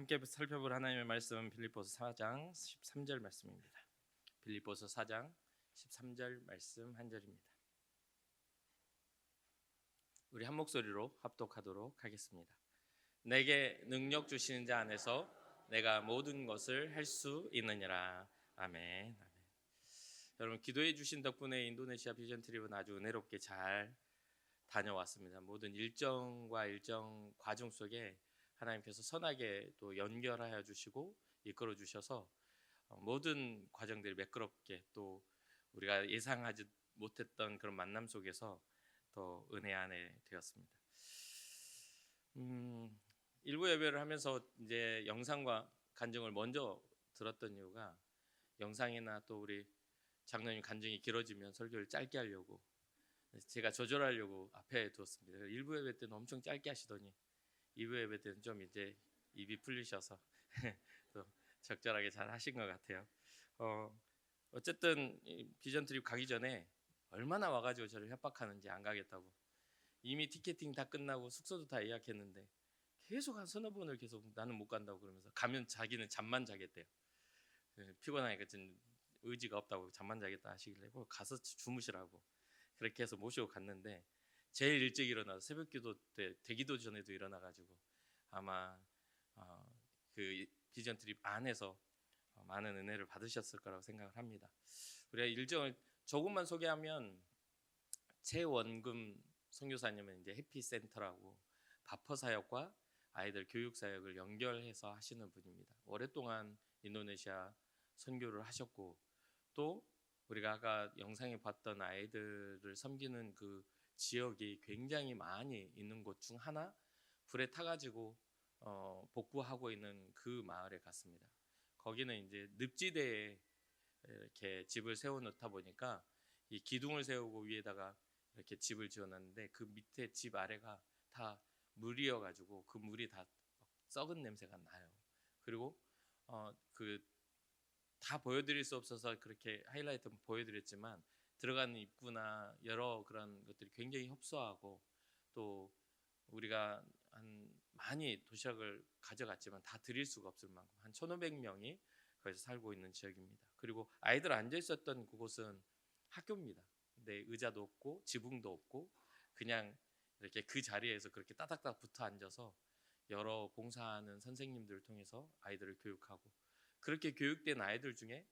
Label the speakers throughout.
Speaker 1: 함께 살펴볼 하나님의 말씀은 빌립보서 4장 13절 말씀입니다. 빌립보서 4장 13절 말씀 한 절입니다. 우리 한 목소리로 합독하도록 하겠습니다. 내게 능력 주시는 자 안에서 내가 모든 것을 할 수 있느니라. 아멘. 아멘. 여러분, 기도해 주신 덕분에 인도네시아 비전 트립은 아주 은혜롭게 잘 다녀왔습니다. 모든 일정과 일정 과정 속에 하나님께서 선하게 또 연결하여 주시고 이끌어 주셔서 모든 과정들이 매끄럽게 또 우리가 예상하지 못했던 그런 만남 속에서 더 은혜 안에 되었습니다. 일부 예배를 하면서 이제 영상과 간증을 먼저 들었던 이유가 영상이나 또 우리 장로님 간증이 길어지면 설교를 짧게 하려고 제가 조절하려고 앞에 두었습니다. 일부 예배 때는 엄청 짧게 하시더니 2부 예배 때는 좀 이제 입이 풀리셔서 또 적절하게 잘 하신 것 같아요. 어쨌든 비전 트립 가기 전에 얼마나 와가지고 저를 협박하는지 안 가겠다고. 이미 티켓팅 다 끝나고 숙소도 다 예약했는데 계속 한 서너 번을 계속 나는 못 간다고 그러면서 가면 자기는 잠만 자겠대요. 피곤하니까 좀 의지가 없다고 잠만 자겠다 하시길래 가서 주무시라고 그렇게 해서 모시고 갔는데 제일 일찍 일어나서 새벽기도 때 되기도 전에도 일어나가지고 아마 그 비전 트립 안에서 많은 은혜를 받으셨을 거라고 생각을 합니다. 우리가 일정을 조금만 소개하면 최원금 선교사님은 이제 해피센터라고 바퍼 사역과 아이들 교육 사역을 연결해서 하시는 분입니다. 오랫동안 인도네시아 선교를 하셨고 또 우리가 아까 영상에 봤던 아이들을 섬기는 그 지역이 굉장히 많이 있는 곳 중 하나 불에 타가지고 복구하고 있는 그 마을에 갔습니다. 거기는 이제 늪지대에 이렇게 집을 세워놓다 보니까 이 기둥을 세우고 위에다가 이렇게 집을 지어놨는데 그 밑에 집 아래가 다 물이어가지고 그 물이 다 썩은 냄새가 나요. 그리고 그 다 보여드릴 수 없어서 그렇게 하이라이트 보여드렸지만 들어가는 입구나 여러 그런 것들이 굉장히 협소하고 또 우리가 많이 도시락을 가져갔지만 다 드릴 수가 없을 만큼 한 1,500명이 거기서 살고 있는 지역입니다. 그리고 아이들 앉아 있었던 그곳은 학교입니다. 근데 의자도 없고 지붕도 없고 그냥 이렇게 그 자리에서 그렇게 따닥따닥 붙어 앉아서 여러 봉사하는 선생님들을 통해서 아이들을 교육하고 그렇게 교육된 아이들 중에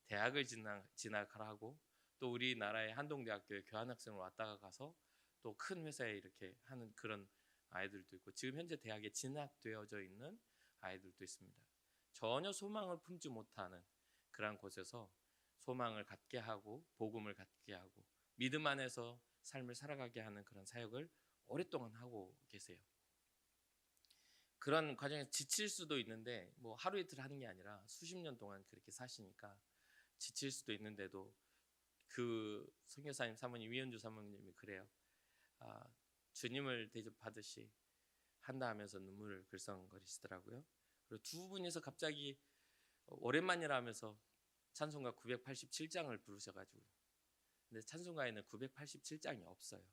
Speaker 1: 대학을 진학하고 또 우리나라의 한동대학교에 교환학생으로 왔다가 가서 또 큰 회사에 이렇게 하는 그런 아이들도 있고 지금 현재 대학에 진학되어져 있는 아이들도 있습니다. 전혀 소망을 품지 못하는 그런 곳에서 소망을 갖게 하고 복음을 갖게 하고 믿음 안에서 삶을 살아가게 하는 그런 사역을 오랫동안 하고 계세요. 그런 과정에서 지칠 수도 있는데 뭐 하루 이틀 하는 게 아니라 수십 년 동안 그렇게 사시니까 지칠 수도 있는데도 그 선교사님 사모님 위원주 사모님이 그래요. 주님을 대접하듯이 한다 하면서 눈물을 글썽거리시더라고요. 그리고 두 분이서 갑자기 오랜만이라 하면서 찬송가 987장을 부르셔가지고 근데 찬송가에는 987장이 없어요.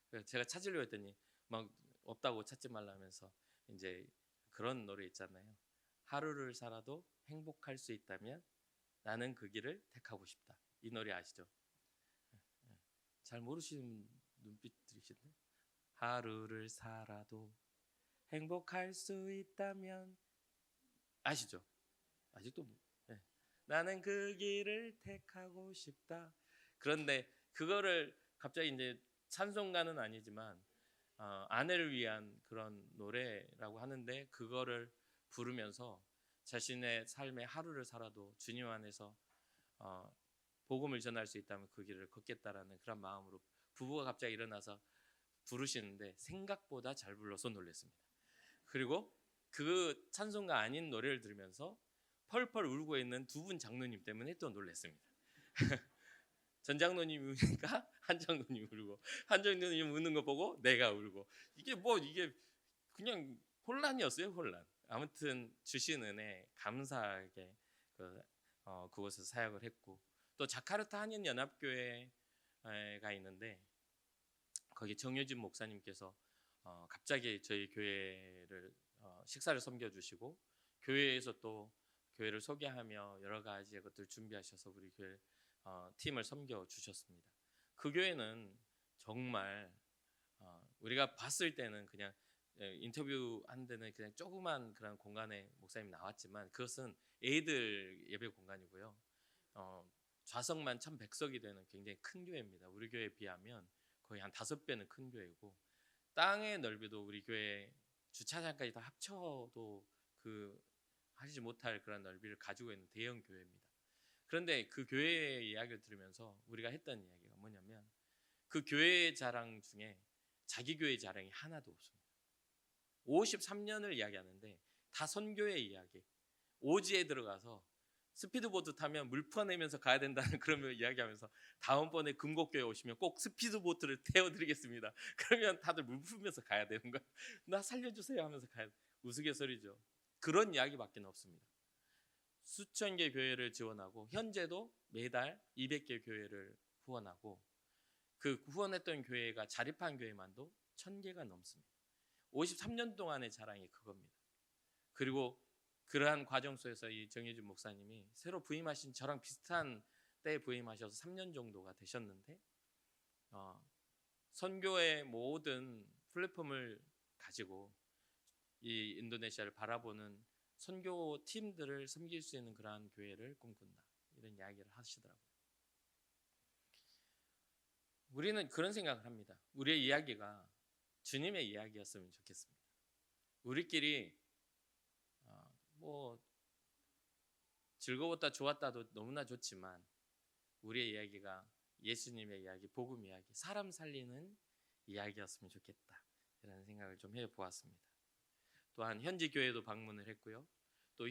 Speaker 1: 그래서 제가 찾으려고 했더니 막 없다고 찾지 말라면서 이제 그런 노래 있잖아요. 하루를 살아도 행복할 수 있다면 나는 그 길을 택하고 싶다. 이 노래 아시죠? 잘 모르시는 눈빛 들이시네. 하루를 살아도 행복할 수 있다면 아시죠? 아직도 네. 나는 그 길을 택하고 싶다. 그런데 그거를 갑자기 이제 찬송가는 아니지만 아내를 위한 그런 노래라고 하는데 그거를 부르면서 자신의 삶의 하루를 살아도 주님 안에서 복음을 전할 수 있다면 그 길을 걷겠다라는 그런 마음으로 부부가 갑자기 일어나서 부르시는데 생각보다 잘 불러서 놀랐습니다. 그리고 그 찬송가 아닌 노래를 들으면서 펄펄 울고 있는 두 분 장로님 때문에 또 놀랐습니다. 전 장로님이 우니까 한 장로님 울고 한 장로님 우는 거 보고 내가 울고 이게 그냥 혼란이었어요. 혼란. 아무튼 주신 은혜 감사하게 그곳에서 사역을 했고 또 자카르타 한인연합교회가 있는데 거기 정효진 목사님께서 갑자기 저희 교회를 식사를 섬겨주시고 교회에서 또 교회를 소개하며 여러 가지 것들 준비하셔서 우리 교회 팀을 섬겨주셨습니다. 그 교회는 정말 우리가 봤을 때는 그냥 인터뷰한 데는 그냥 조그만 그런 공간에 목사님이 나왔지만 그것은 애들 예배 공간이고요. 좌석만 1,100석이 되는 굉장히 큰 교회입니다. 우리 교회에 비하면 거의 한 5배는 큰 교회고 땅의 넓이도 우리 교회 주차장까지 다 합쳐도 그 하지 못할 그런 넓이를 가지고 있는 대형 교회입니다. 그런데 그 교회의 이야기를 들으면서 우리가 했던 이야기가 뭐냐면 그 교회의 자랑 중에 자기 교회 자랑이 하나도 없습니다. 53년을 이야기하는데 다 선교의 이야기. 오지에 들어가서 스피드보트 타면 물 퍼내면서 가야 된다는 그런 이야기하면서 다음번에 금곡교회 오시면 꼭 스피드보트를 태워드리겠습니다. 그러면 다들 물 풀면서 가야 되는 거야. 나 살려주세요 하면서 가야 돼. 우스갯소리죠. 그런 이야기밖에 없습니다. 수천 개 교회를 지원하고 현재도 매달 200개 교회를 후원하고 그 후원했던 교회가 자립한 교회만도 1,000개가 넘습니다. 53년 동안의 자랑이 그겁니다. 그리고 그러한 과정 속에서 이 정혜준 목사님이 새로 부임하신 저랑 비슷한 때에 부임하셔서 3년 정도가 되셨는데 선교의 모든 플랫폼을 가지고 이 인도네시아를 바라보는 선교 팀들을 섬길 수 있는 그러한 교회를 꿈꾼다. 이런 이야기를 하시더라고요. 우리는 그런 생각을 합니다. 우리의 이야기가 주님의 이야기였으면 좋겠습니다. 우리끼리 뭐 즐거웠다 좋았다도 너무나 좋지만 우리의 이야기가 예수님의 이야기, 복음 이야기, 사람 살리는 이야기였으면 좋겠다. 이런 생각을 좀 해보았습니다. 또한 현지 교회도 방문을 했고요. 또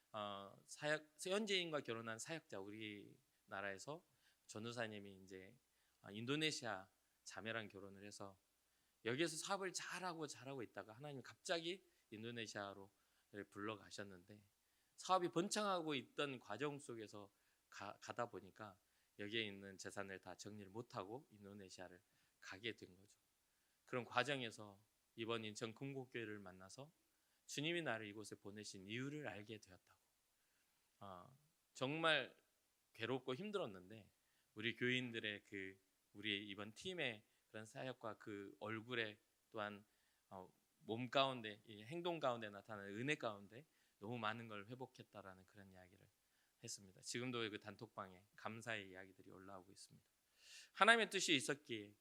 Speaker 1: 현지인과 결혼한 사역자 우리나라에서 전도사님이 이제 인도네시아 자매랑 결혼을 해서 여기에서 사업을 잘하고 있다가 하나님 갑자기 인도네시아로 불러가셨는데 사업이 번창하고 있던 과정 속에서 가다 보니까 여기에 있는 재산을 다 정리를 못하고 인도네시아를 가게 된 거죠. 그런 과정에서 이번 인천 금곡교회를 만나서 주님이 나를 이곳에 보내신 이유를 알게 되었다고. 정말 괴롭고 힘들었는데 우리 교인들의 우리 이번 팀의 그런 사역과 그 얼굴에 또한 몸 가운데, 행동 가운데 나타나는 은혜 가운데 너무 많은 걸 회복했다라는 그런 이야기를 했습니다. 지금도 그 단톡방에 감사의 이야기들이 올라오고 있습니다. 하나님의 뜻이 있었기에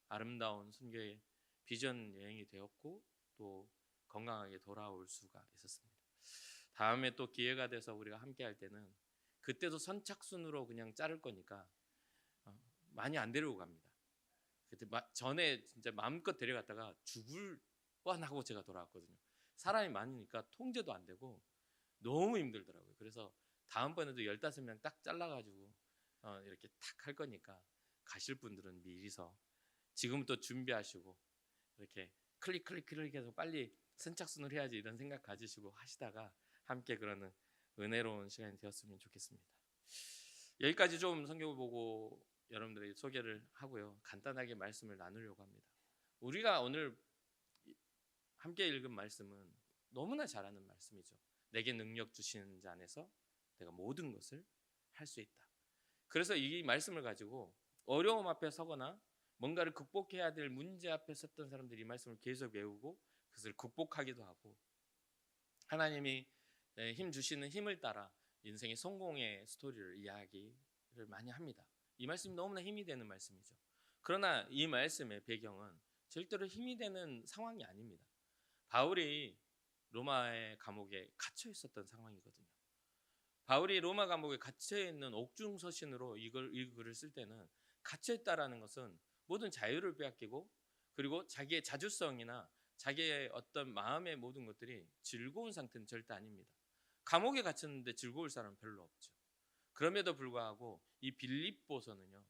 Speaker 1: 아름다운 선교의 비전 여행이 되었고 또 건강하게 돌아올 수가 있었습니다. 다음에 또 기회가 돼서 우리가 함께 할 때는 그때도 선착순으로 그냥 자를 거니까 많이 안 데리고 갑니다. 그때 전에 진짜 마음껏 데려갔다가 죽을 뻔하고 제가 돌아왔거든요. 사람이 많으니까 통제도 안 되고 너무 힘들더라고요. 그래서 다음번에도 15명 딱 잘라가지고 이렇게 탁 할 거니까 가실 분들은 미리서 지금부터 준비하시고 이렇게 클릭해서 빨리 선착순을 해야지 이런 생각 가지시고 하시다가 함께 그러는 은혜로운 시간이 되었으면 좋겠습니다. 여기까지 좀 성경을 보고 여러분들에게 소개를 하고요. 간단하게 말씀을 나누려고 합니다. 우리가 오늘 함께 읽은 말씀은 너무나 잘 아는 말씀이죠. 내게 능력 주시는 자 안에서 내가 모든 것을 할 수 있다. 그래서 이 말씀을 가지고 어려움 앞에 서거나 뭔가를 극복해야 될 문제 앞에 섰던 사람들이 이 말씀을 계속 외우고 그것을 극복하기도 하고 하나님이 힘 주시는 힘을 따라 인생의 성공의 스토리를 이야기를 많이 합니다. 이 말씀이 너무나 힘이 되는 말씀이죠. 그러나 이 말씀의 배경은 절대로 힘이 되는 상황이 아닙니다. 바울이 로마의 감옥에 갇혀 있었던 상황이거든요. 바울이 로마 감옥에 갇혀 있는 옥중서신으로 이 글을 쓸 때는 갇혀 있다라는 것은 모든 자유를 빼앗기고 그리고 자기의 자주성이나 자기의 어떤 마음의 모든 것들이 즐거운 상태는 절대 아닙니다. 감옥에 갇혔는데 즐거울 사람은 별로 없죠. 그럼에도 불구하고 이 빌립보서는요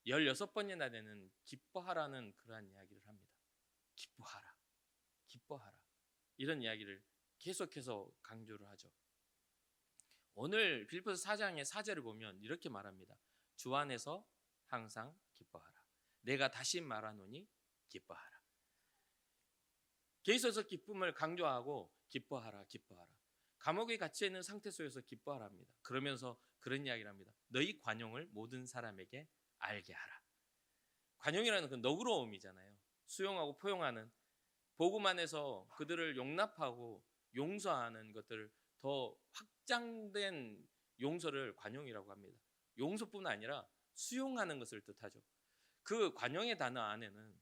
Speaker 1: 16번이나 되는 기뻐하라는 그러한 이야기를 합니다. 기뻐하라 이런 이야기를 계속해서 강조를 하죠. 오늘 빌립보서 4장의 4절을 보면 이렇게 말합니다. 주 안에서 항상 기뻐하라. 내가 다시 말하노니 기뻐하라. 계속해서 기쁨을 강조하고 기뻐하라, 기뻐하라. 감옥에 갇혀 있는 상태 속에서 기뻐하랍니다. 그러면서 그런 이야기를 합니다. 너희 관용을 모든 사람에게 알게 하라. 관용이라는 그 너그러움이잖아요. 수용하고 포용하는, 복음 안에서 그들을 용납하고 용서하는 것들을 더 확장된 용서를 관용이라고 합니다. 용서뿐 아니라 수용하는 것을 뜻하죠. 그 관용의 단어 안에는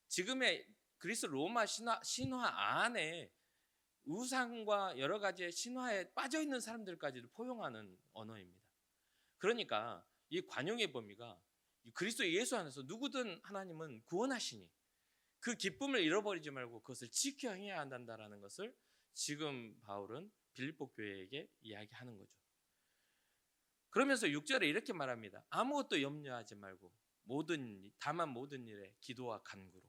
Speaker 1: 지금의 그리스 로마 신화 안에 우상과 여러 가지의 신화에 빠져 있는 사람들까지도 포용하는 언어입니다. 그러니까 이 관용의 범위가 그리스도 예수 안에서 누구든 하나님은 구원하시니 그 기쁨을 잃어버리지 말고 그것을 지켜 행해야 한다는 것을 지금 바울은 빌립보 교회에게 이야기하는 거죠. 그러면서 6절에 이렇게 말합니다. 아무것도 염려하지 말고 다만 모든 일에 기도와 간구로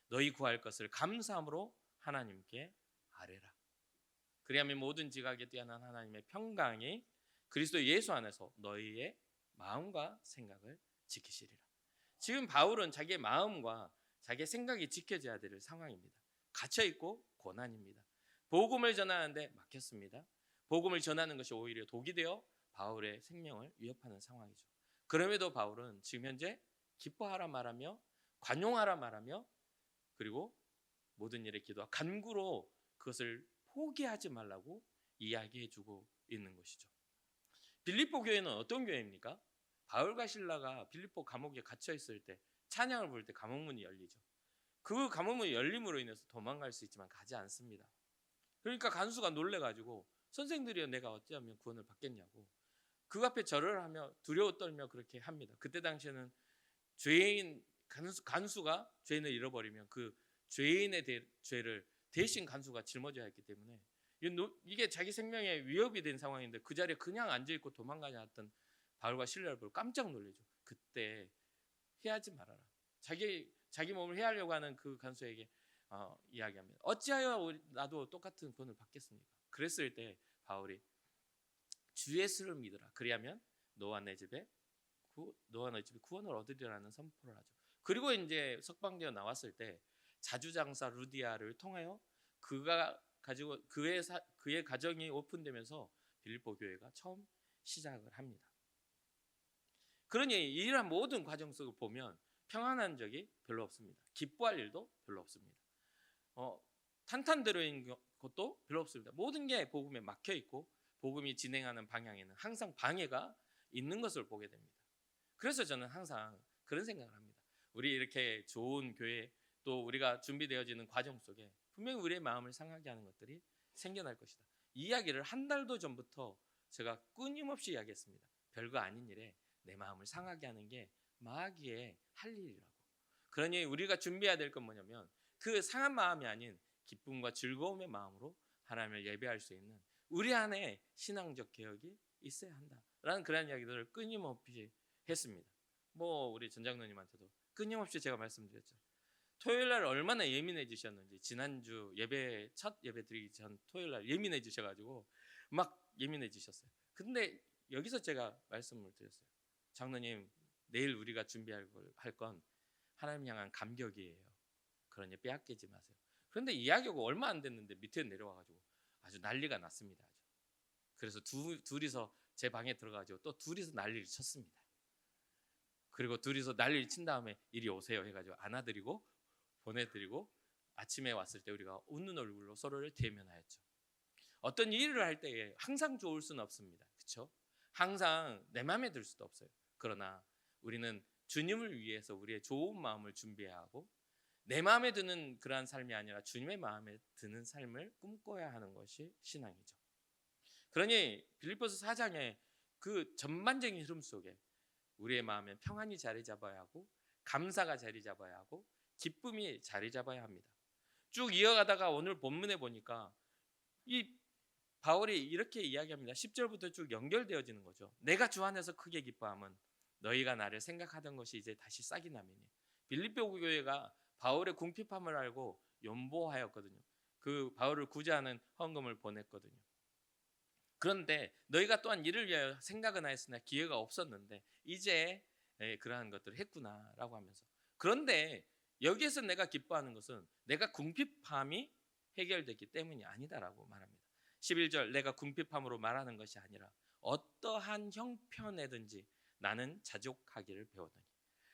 Speaker 1: 너희 구할 것을 감사함으로 하나님께 아뢰라. 그리하면 모든 지각에 뛰어난 하나님의 평강이 그리스도 예수 안에서 너희의 마음과 생각을 지키시리라. 지금 바울은 자기의 마음과 자기의 생각이 지켜져야 될 상황입니다. 갇혀있고 고난입니다. 복음을 전하는데 막혔습니다. 복음을 전하는 것이 오히려 독이 되어 바울의 생명을 위협하는 상황이죠. 그럼에도 바울은 지금 현재 기뻐하라 말하며 관용하라 말하며 그리고 모든 일에 기도와 간구로 그것을 포기하지 말라고 이야기해주고 있는 것이죠. 빌립보 교회는 어떤 교회입니까? 바울과 실라가 빌립보 감옥에 갇혀 있을 때 찬양을 부를 때 감옥문이 열리죠. 그 감옥문이 열림으로 인해서 도망갈 수 있지만 가지 않습니다. 그러니까 간수가 놀래가지고 선생들이여 내가 어찌하면 구원을 받겠냐고 그 앞에 절을 하며 두려워 떨며 그렇게 합니다. 그때 당시에는 죄인 간수가 죄인을 잃어버리면 그 죄인의 죄를 대신 간수가 짊어져야 했기 때문에 이게 자기 생명에 위협이 된 상황인데 그 자리에 그냥 앉아있고 도망가지 않았던 바울과 실라를 보고 깜짝 놀라죠. 그때 해하지 말아라. 자기 몸을 해하려고 하는 그 간수에게 이야기합니다. 어찌하여 나도 똑같은 구원을 받겠습니까? 그랬을 때 바울이 주의 수를 믿으라. 그리하면 너와 너희 집에 구원을 얻으리라는 선포를 하죠. 그리고 이제 석방되어 나왔을 때 자주장사 루디아를 통하여 그가 가지고 그의 가정이 오픈되면서 빌립보 교회가 처음 시작을 합니다. 그러니 이러한 모든 과정 속을 보면 평안한 적이 별로 없습니다. 기뻐할 일도 별로 없습니다. 탄탄대로인 것도 별로 없습니다. 모든 게 복음에 막혀 있고 복음이 진행하는 방향에는 항상 방해가 있는 것을 보게 됩니다. 그래서 저는 항상 그런 생각을 합니다. 우리 이렇게 좋은 교회 또 우리가 준비되어지는 과정 속에 분명히 우리의 마음을 상하게 하는 것들이 생겨날 것이다. 이 이야기를 한 달도 전부터 제가 끊임없이 이야기했습니다. 별거 아닌 일에 내 마음을 상하게 하는 게 마귀의 할 일이라고. 그러니 우리가 준비해야 될 건 뭐냐면 그 상한 마음이 아닌 기쁨과 즐거움의 마음으로 하나님을 예배할 수 있는 우리 안에 신앙적 개혁이 있어야 한다라는 그런 이야기들을 끊임없이 했습니다. 우리 전장로님한테도 끊임없이 제가 말씀드렸죠. 토요일 날 얼마나 예민해지셨는지 지난주 첫 예배 드리기 전 토요일 날 예민해지셔가지고 막 예민해지셨어요. 근데 여기서 제가 말씀을 드렸어요. 장로님 내일 우리가 준비할 건 하나님 향한 감격이에요. 그러니 빼앗기지 마세요. 그런데 이야기하고 얼마 안 됐는데 밑에 내려와가지고 아주 난리가 났습니다. 그래서 둘이서 제 방에 들어가지고 또 둘이서 난리를 쳤습니다. 그리고 둘이서 난리를 친 다음에 이리 오세요 해가지고 안아드리고 보내드리고 아침에 왔을 때 우리가 웃는 얼굴로 서로를 대면하였죠. 어떤 일을 할 때에 항상 좋을 수는 없습니다. 그렇죠? 항상 내 마음에 들 수도 없어요. 그러나 우리는 주님을 위해서 우리의 좋은 마음을 준비해야 하고 내 마음에 드는 그러한 삶이 아니라 주님의 마음에 드는 삶을 꿈꿔야 하는 것이 신앙이죠. 그러니 빌립보서 4장의 그 전반적인 흐름 속에 우리의 마음에 평안이 자리 잡아야 하고 감사가 자리 잡아야 하고 기쁨이 자리 잡아야 합니다. 쭉 이어가다가 오늘 본문에 보니까 이 바울이 이렇게 이야기합니다. 10절부터 쭉 연결되어지는 거죠. 내가 주 안에서 크게 기뻐함은 너희가 나를 생각하던 것이 이제 다시 싹이 나매니. 빌립보 교회가 바울의 궁핍함을 알고 연보하였거든요. 그 바울을 구제하는 헌금을 보냈거든요. 그런데 너희가 또한 이를 위하여 생각은 하였으나 기회가 없었는데 이제 그러한 것들을 했구나라고 하면서 그런데 여기에서 내가 기뻐하는 것은 내가 궁핍함이 해결됐기 때문이 아니다라고 말합니다. 11절 내가 궁핍함으로 말하는 것이 아니라 어떠한 형편에든지 나는 자족하기를 배웠더니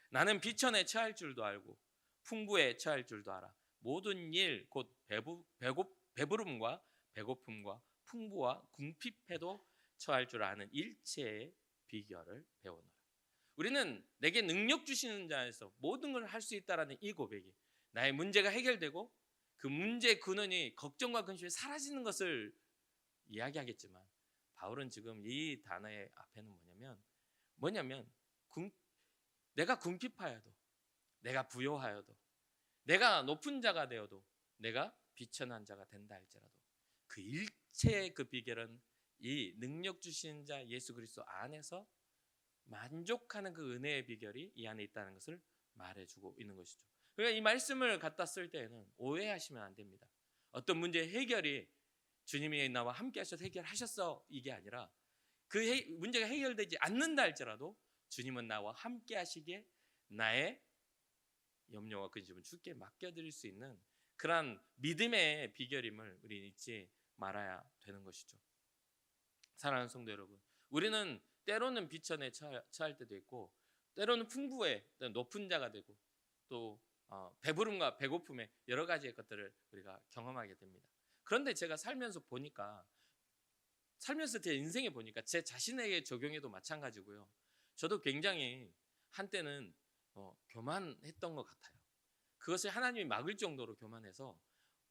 Speaker 1: 나는 비천에 처할 줄도 알고 풍부에 처할 줄도 알아. 모든 일 곧 배부름과 배고픔과 풍부와 궁핍해도 처할 줄 아는 일체의 비결을 배우노라. 우리는 내게 능력 주시는 자에서 모든 걸 할 수 있다라는 이 고백이 나의 문제가 해결되고 그 문제의 근원이 걱정과 근심이 사라지는 것을 이야기하겠지만 바울은 지금 이 단어의 앞에는 뭐냐면 내가 궁핍하여도 내가 부요하여도 내가 높은 자가 되어도 내가 비천한 자가 된다 할지라도 그 일체의 그 비결은 이 능력 주신 자 예수 그리스도 안에서 만족하는 그 은혜의 비결이 이 안에 있다는 것을 말해주고 있는 것이죠. 그러니까 이 말씀을 갖다 쓸 때에는 오해하시면 안 됩니다. 어떤 문제의 해결이 주님이 나와 함께 하셔서 해결하셨어 이게 아니라 그 문제가 해결되지 않는다 할지라도 주님은 나와 함께 하시기에 나의 염려와 근심은 주께 맡겨드릴 수 있는 그러한 믿음의 비결임을 우리는 잊지 말아야 되는 것이죠. 사랑하는 성도 여러분, 우리는 때로는 비천에 처할 때도 있고 때로는 풍부에 높은 자가 되고 또 배부름과 배고픔에 여러 가지의 것들을 우리가 경험하게 됩니다. 그런데 제가 살면서 제 인생에 보니까 제 자신에게 적용해도 마찬가지고요. 저도 굉장히 한때는 교만했던 것 같아요. 그것을 하나님이 막을 정도로 교만해서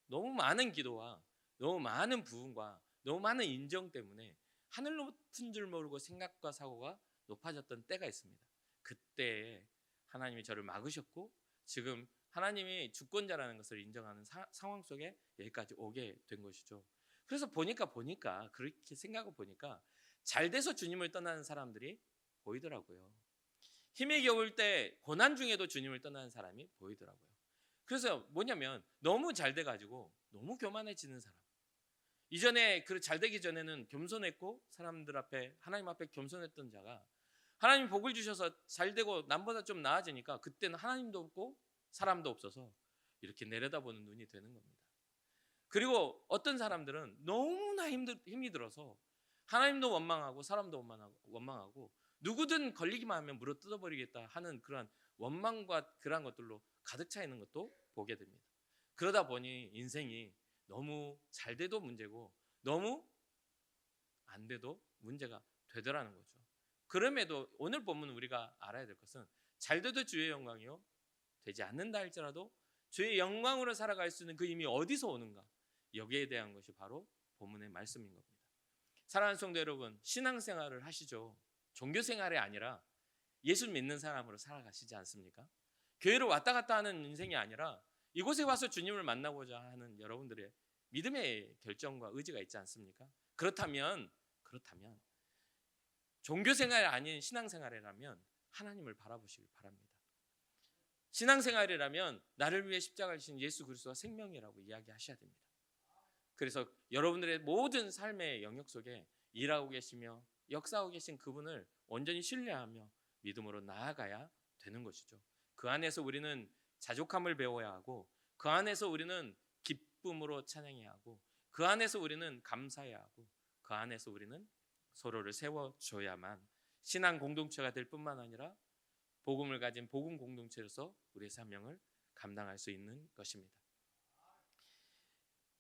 Speaker 1: 너무 많은 기도와 너무 많은 부흥과 너무 많은 인정 때문에 하늘 높은 줄 모르고 생각과 사고가 높아졌던 때가 있습니다. 그때 하나님이 저를 막으셨고 지금 하나님이 주권자라는 것을 인정하는 상황 속에 여기까지 오게 된 것이죠. 그래서 보니까 그렇게 생각하고 보니까 잘 돼서 주님을 떠나는 사람들이 보이더라고요. 힘이 겨울 때 고난 중에도 주님을 떠나는 사람이 보이더라고요. 그래서 너무 잘 돼가지고 너무 교만해지는 사람. 이전에 잘 되기 전에는 겸손했고 사람들 앞에 하나님 앞에 겸손했던 자가 하나님 복을 주셔서 잘 되고 남보다 좀 나아지니까 그때는 하나님도 없고 사람도 없어서 이렇게 내려다보는 눈이 되는 겁니다. 그리고 어떤 사람들은 너무나 힘이 들어서 하나님도 원망하고 사람도 원망하고 누구든 걸리기만 하면 물어 뜯어버리겠다 하는 그런 원망과 그런 것들로 가득 차 있는 것도 보게 됩니다. 그러다 보니 인생이 너무 잘 돼도 문제고 너무 안 돼도 문제가 되더라는 거죠. 그럼에도 오늘 본문 우리가 알아야 될 것은 잘 돼도 주의 영광이요 되지 않는다 할지라도 주의 영광으로 살아갈 수 있는 그 힘이 어디서 오는가, 여기에 대한 것이 바로 본문의 말씀인 겁니다. 사랑하는 성도 여러분, 신앙생활을 하시죠. 종교생활이 아니라 예수 믿는 사람으로 살아가시지 않습니까? 교회를 왔다 갔다 하는 인생이 아니라 이곳에 와서 주님을 만나고자 하는 여러분들의 믿음의 결정과 의지가 있지 않습니까? 그렇다면 종교생활이 아닌 신앙생활이라면 하나님을 바라보시길 바랍니다. 신앙생활이라면 나를 위해 십자가를 지신 예수 그리스도가 생명이라고 이야기하셔야 됩니다. 그래서 여러분들의 모든 삶의 영역 속에 일하고 계시며 역사하고 계신 그분을 온전히 신뢰하며 믿음으로 나아가야 되는 것이죠. 그 안에서 우리는 자족함을 배워야 하고 그 안에서 우리는 기쁨으로 찬양해야 하고 그 안에서 우리는 감사해야 하고 그 안에서 우리는 서로를 세워줘야만 신앙 공동체가 될 뿐만 아니라 복음을 가진 복음 공동체로서 우리의 사명을 감당할 수 있는 것입니다.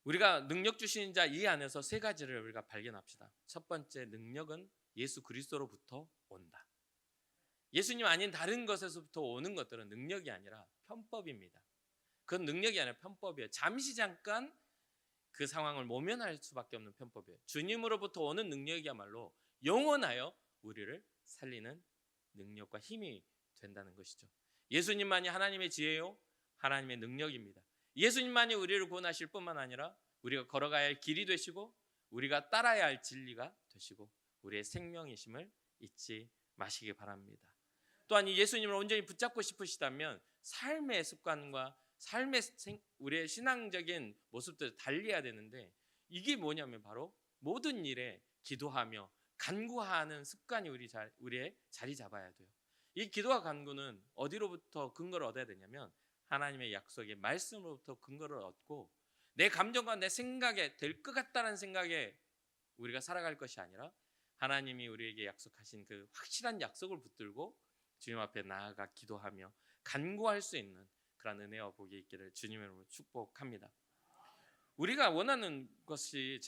Speaker 1: 우리가 능력 주신 자 이 안에서 세 가지를 우리가 발견합시다. 첫 번째, 능력은 예수 그리스도로부터 온다. 예수님 아닌 다른 것에서부터 오는 것들은 능력이 아니라 편법입니다. 그건 능력이 아니라 편법이에요. 잠시 잠깐 그 상황을 모면할 수밖에 없는 편법이에요. 주님으로부터 오는 능력이야말로 영원하여 우리를 살리는 능력과 힘이 된다는 것이죠. 예수님만이 하나님의 지혜요 하나님의 능력입니다. 예수님만이 우리를 구원하실 뿐만 아니라 우리가 걸어가야 할 길이 되시고 우리가 따라야 할 진리가 되시고 우리의 생명이심을 잊지 마시기 바랍니다. 또한 이 예수님을 온전히 붙잡고 싶으시다면 삶의 습관과 우리의 신앙적인 모습들을 달리해야 되는데 이게 뭐냐면 바로 모든 일에 기도하며 간구하는 습관이 우리의 자리 잡아야 돼요. 이 기도와 간구는 어디로부터 근거를 얻어야 되냐면 하나님의 약속의 말씀으로부터 근거를 얻고 내 감정과 내 생각에 될 것 같다는 생각에 우리가 살아갈 것이 아니라 하나님이 우리에게 약속하신 그 확실한 약속을 붙들고 주님 앞에 나아가 기도하며 간구할 수 있는 그런 은혜와 복이 있기를 주님의 이름으로 축복합니다. 우리가 원하는 것이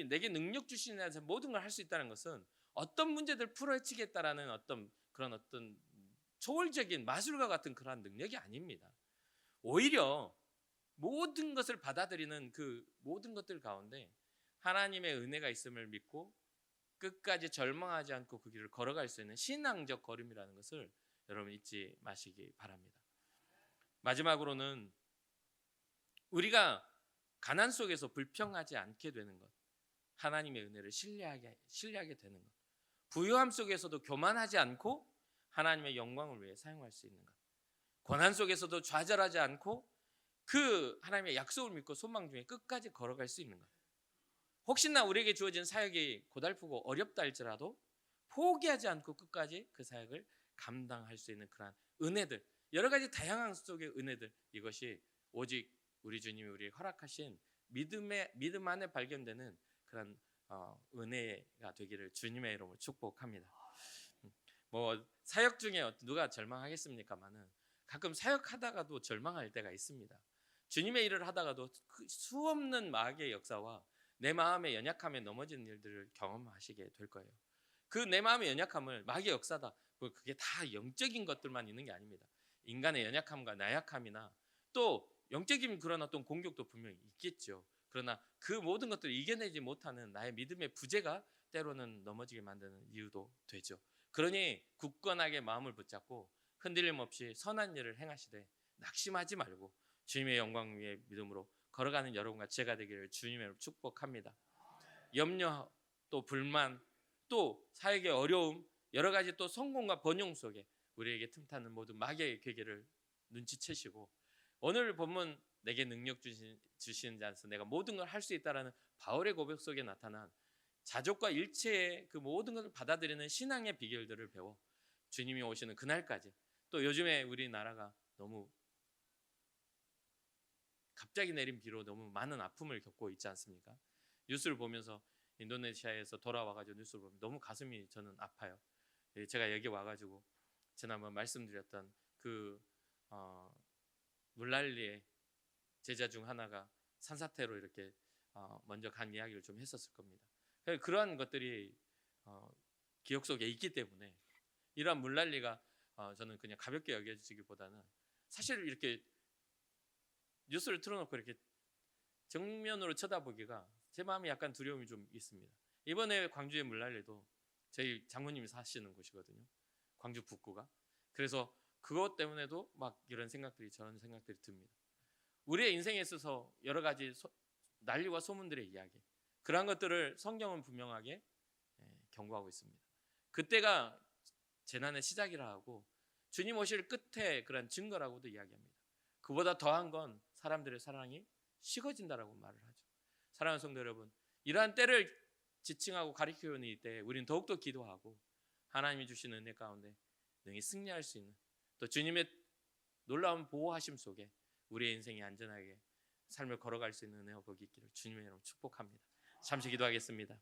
Speaker 1: 내게 능력 주시는 데서 모든 걸 할 수 있다는 것은 어떤 문제들 풀어헤치겠다라는 어떤 초월적인 마술과 같은 그러한 능력이 아닙니다. 오히려 모든 것을 받아들이는 그 모든 것들 가운데 하나님의 은혜가 있음을 믿고 끝까지 절망하지 않고 그 길을 걸어갈 수 있는 신앙적 걸음이라는 것을 여러분 잊지 마시기 바랍니다. 마지막으로는 우리가 가난 속에서 불평하지 않게 되는 것, 하나님의 은혜를 신뢰하게 되는 것, 부유함 속에서도 교만하지 않고 하나님의 영광을 위해 사용할 수 있는 것, 고난 속에서도 좌절하지 않고 그 하나님의 약속을 믿고 소망 중에 끝까지 걸어갈 수 있는 것. 혹시나 우리에게 주어진 사역이 고달프고 어렵다 할지라도 포기하지 않고 끝까지 그 사역을 감당할 수 있는 그러한 은혜들, 여러 가지 다양한 속의 은혜들, 이것이 오직 우리 주님이 우리에게 허락하신 믿음 안에 발견되는 그런 은혜가 되기를 주님의 이름으로 축복합니다. 뭐 사역 중에 누가 절망하겠습니까마는 가끔 사역하다가도 절망할 때가 있습니다. 주님의 일을 하다가도 수없는 마귀의 역사와 내 마음의 연약함에 넘어지는 일들을 경험하시게 될 거예요. 그 내 마음의 연약함을 마귀의 역사다, 그게 다 영적인 것들만 있는 게 아닙니다. 인간의 연약함과 나약함이나 또 영적인 그런 어떤 공격도 분명히 있겠죠. 그러나 그 모든 것들을 이겨내지 못하는 나의 믿음의 부재가 때로는 넘어지게 만드는 이유도 되죠. 그러니 굳건하게 마음을 붙잡고 흔들림 없이 선한 일을 행하시되 낙심하지 말고 주님의 영광 위에 믿음으로 걸어가는 여러분과 제가 되기를 주님의 축복합니다. 염려, 또 불만, 또 사역의 어려움, 여러 가지 또 성공과 번영 속에 우리에게 틈타는 모든 마귀의 괴계를 눈치채시고 오늘 본문 내게 능력 주시는 자에서 내가 모든 걸 할 수 있다라는 바울의 고백 속에 나타난 자족과 일체의 그 모든 것을 받아들이는 신앙의 비결들을 배워 주님이 오시는 그날까지, 또 요즘에 우리나라가 너무 갑자기 내린 비로 너무 많은 아픔을 겪고 있지 않습니까? 뉴스를 보면서 인도네시아에서 돌아와가지고 뉴스를 보면 너무 가슴이 저는 아파요. 제가 여기 와가지고 지난번 말씀드렸던 그 물난리의 제자 중 하나가 산사태로 이렇게 먼저 간 이야기를 좀 했었을 겁니다. 그러한 것들이 기억 속에 있기 때문에 이러한 물난리가 저는 그냥 가볍게 여겨지기보다는 사실 이렇게 뉴스를 틀어놓고 이렇게 정면으로 쳐다보기가 제 마음에 약간 두려움이 좀 있습니다. 이번에 광주의 물난리도 저희 장모님이 사시는 곳이거든요. 광주 북구가. 그래서 그것 때문에도 막 이런 생각들이, 저런 생각들이 듭니다. 우리의 인생에 있어서 여러 가지 난리와 소문들의 이야기, 그러한 것들을 성경은 분명하게 경고하고 있습니다. 그때가 재난의 시작이라 하고 주님 오실 끝에 그런 증거라고도 이야기합니다. 그보다 더한 건 사람들의 사랑이 식어진다라고 말을 하죠. 사랑하는 성도 여러분, 이러한 때를 지칭하고 가리키는 이때 우리는 더욱더 기도하고 하나님이 주시는 은혜 가운데 능히 승리할 수 있는, 또 주님의 놀라운 보호하심 속에 우리의 인생이 안전하게 삶을 걸어갈 수 있는 은혜와 복이 있기를 주님의 이름으로 축복합니다. 잠시 기도하겠습니다.